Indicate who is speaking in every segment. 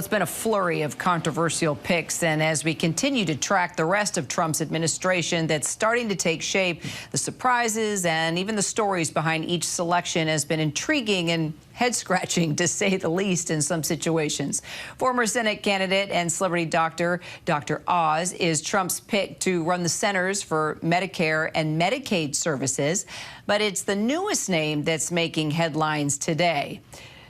Speaker 1: It's been a flurry of controversial picks, and as we continue to track the rest of Trump's administration that's starting to take shape, the surprises and even the stories behind each selection has been intriguing and head-scratching, to say the least, in some situations. Former Senate candidate and celebrity doctor, Dr. Oz, is Trump's pick to run the Centers for Medicare and Medicaid Services, but it's the newest name that's making headlines today.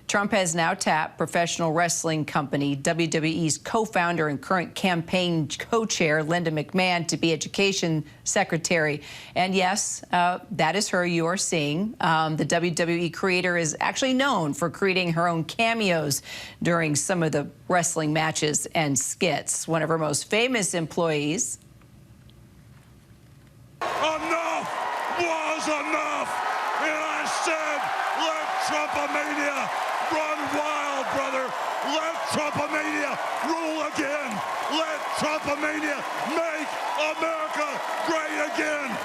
Speaker 1: Trump has now tapped professional wrestling company WWE's co-founder and current campaign co-chair Linda McMahon to be education secretary. And yes, that is her you are seeing. The WWE creator is actually known for creating her own cameos during some of the wrestling matches and skits. One of her most famous employees.
Speaker 2: Enough was enough, and I said, let Trumpomania run wild, brother. Let Trumpomania rule again. Let Trumpomania make America great again.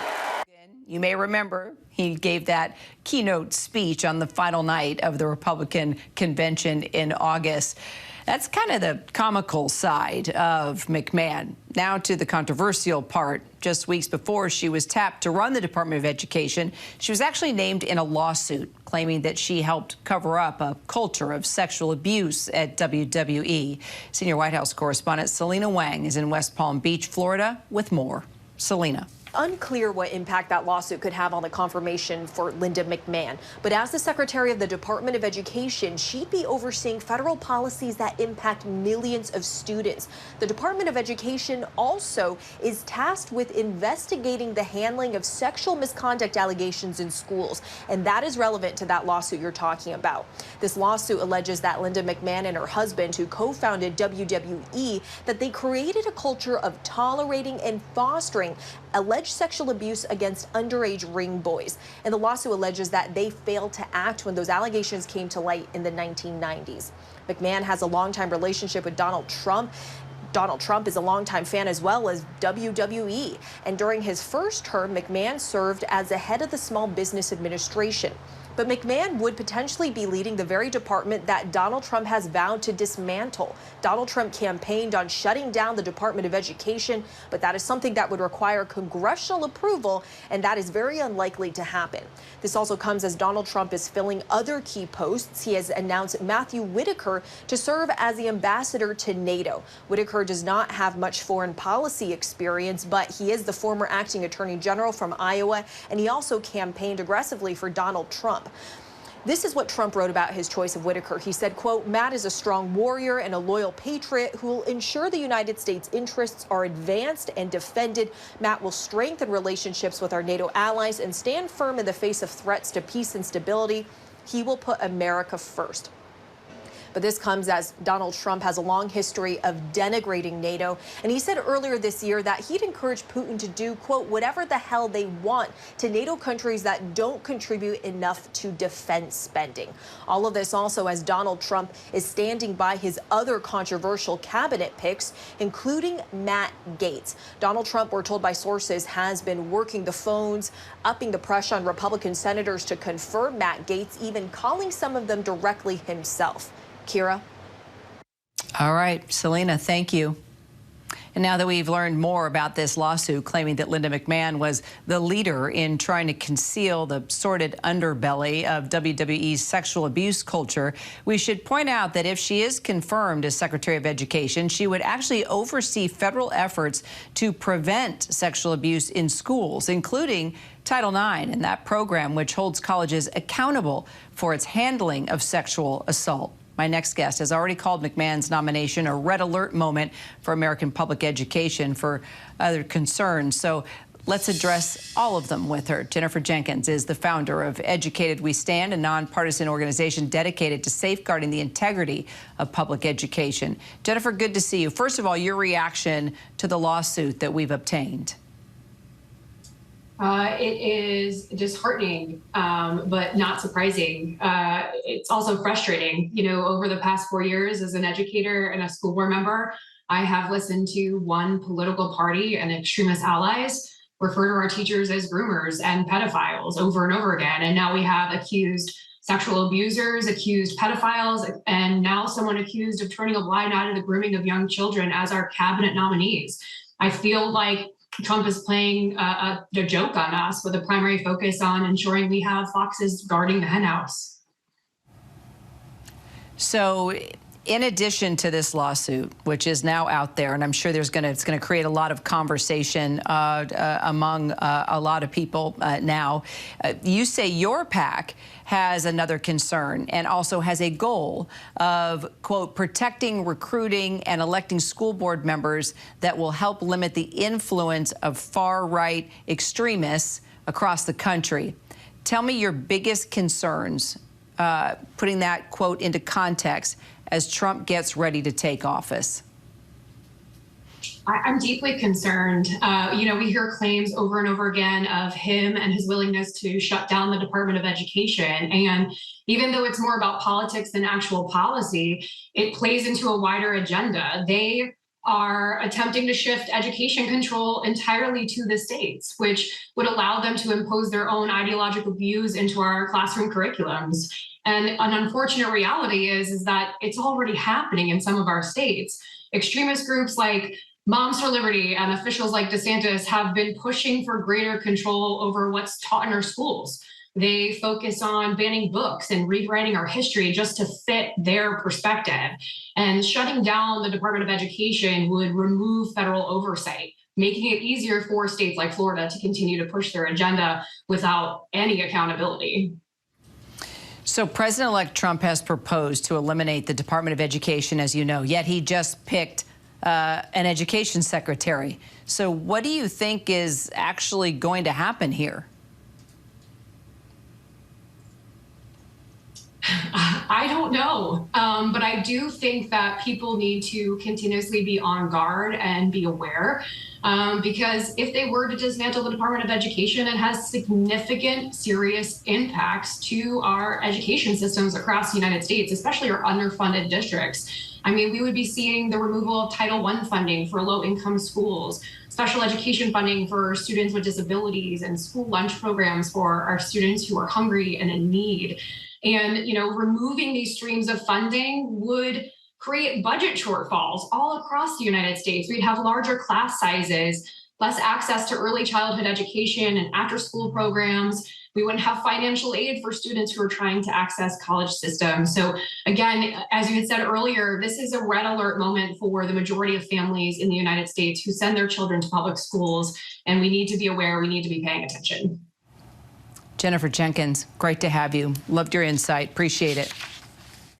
Speaker 1: You may remember he gave that keynote speech on the final night of the Republican convention in August. That's kind of the comical side of McMahon. Now to the controversial part. Just weeks before she was tapped to run the Department of Education, she was actually named in a lawsuit claiming that she helped cover up a culture of sexual abuse at WWE. Senior White House correspondent Selena Wang is in West Palm Beach, Florida, with more. Selena.
Speaker 3: Unclear what impact that lawsuit could have on the confirmation for Linda McMahon. But as the Secretary of the Department of Education, she'd be overseeing federal policies that impact millions of students. The Department of Education also is tasked with investigating the handling of sexual misconduct allegations in schools. And that is relevant to that lawsuit you're talking about. This lawsuit alleges that Linda McMahon and her husband, who co-founded WWE, that they created a culture of tolerating and fostering alleged sexual abuse against underage ring boys. And the lawsuit alleges that they failed to act when those allegations came to light in the 1990s. McMahon has a longtime relationship with Donald Trump. Donald Trump is a longtime fan as well as WWE. And during his first term, McMahon served as the head of the Small Business Administration. But McMahon would potentially be leading the very department that Donald Trump has vowed to dismantle. Donald Trump campaigned on shutting down the Department of Education, but that is something that would require congressional approval, and that is very unlikely to happen. This also comes as Donald Trump is filling other key posts. He has announced Matthew Whitaker to serve as the ambassador to NATO. Whitaker does not have much foreign policy experience, but he is the former acting attorney general from Iowa, and he also campaigned aggressively for Donald Trump. This is what Trump wrote about his choice of Whitaker. He said, quote, Matt is a strong warrior and a loyal patriot who will ensure the United States interests are advanced and defended. Matt will strengthen relationships with our NATO allies and stand firm in the face of threats to peace and stability. He will put America first. But this comes as Donald Trump has a long history of denigrating NATO. And he said earlier this year that he'd encourage Putin to do, quote, whatever the hell they want to NATO countries that don't contribute enough to defense spending. All of this also as Donald Trump is standing by his other controversial cabinet picks, including Matt Gaetz. Donald Trump, we're told by sources, has been working the phones, upping the pressure on Republican senators to confirm Matt Gaetz, even calling some of them directly himself. Kira.
Speaker 1: All right, Selena, thank you. And now that we've learned more about this lawsuit claiming that Linda McMahon was the leader in trying to conceal the sordid underbelly of WWE's sexual abuse culture, we should point out that if she is confirmed as Secretary of Education, she would actually oversee federal efforts to prevent sexual abuse in schools, including Title IX and that program which holds colleges accountable for its handling of sexual assault. My next guest has already called McMahon's nomination a red alert moment for American public education for other concerns. So let's address all of them with her. Jennifer Jenkins is the founder of Educated We Stand, a nonpartisan organization dedicated to safeguarding the integrity of public education. Jennifer, good to see you. First of all, your reaction to the lawsuit that we've obtained.
Speaker 4: It is disheartening, but not surprising. It's also frustrating. You know, over the past 4 years as an educator and a school board member, I have listened to one political party and extremist allies refer to our teachers as groomers and pedophiles over and over again. And now we have accused sexual abusers, accused pedophiles, and now someone accused of turning a blind eye to the grooming of young children as our cabinet nominees. I feel like Trump is playing a joke on us with a primary focus on ensuring we have foxes guarding the henhouse.
Speaker 1: So in addition to this lawsuit, which is now out there, and I'm sure it's going to create a lot of conversation among a lot of people now, you say your PAC has another concern and also has a goal of, quote, protecting, recruiting, and electing school board members that will help limit the influence of far-right extremists across the country. Tell me your biggest concerns, putting that quote into context, as Trump gets ready to take office.
Speaker 4: I'm deeply concerned. We hear claims over and over again of him and his willingness to shut down the Department of Education. And even though it's more about politics than actual policy, it plays into a wider agenda. They are attempting to shift education control entirely to the states, which would allow them to impose their own ideological views into our classroom curriculums. And an unfortunate reality is that it's already happening in some of our states. Extremist groups like Moms for Liberty and officials like DeSantis have been pushing for greater control over what's taught in our schools. They focus on banning books and rewriting our history just to fit their perspective. And shutting down the Department of Education would remove federal oversight, making it easier for states like Florida to continue to push their agenda without any accountability.
Speaker 1: So President-elect Trump has proposed to eliminate the Department of Education, as you know, yet he just picked an education secretary. So what do you think is actually going to happen here?
Speaker 4: I don't know, but I do think that people need to continuously be on guard and be aware, because if they were to dismantle the Department of Education, it has significant, serious impacts to our education systems across the United States, especially our underfunded districts. I mean, we would be seeing the removal of Title I funding for low-income schools, special education funding for students with disabilities, and school lunch programs for our students who are hungry and in need. And, removing these streams of funding would create budget shortfalls all across the United States. We'd have larger class sizes, less access to early childhood education and after-school programs. We wouldn't have financial aid for students who are trying to access college systems. So again, as you had said earlier, this is a red alert moment for the majority of families in the United States who send their children to public schools. And we need to be aware, we need to be paying attention.
Speaker 1: Jennifer Jenkins, great to have you. Loved your insight. Appreciate it.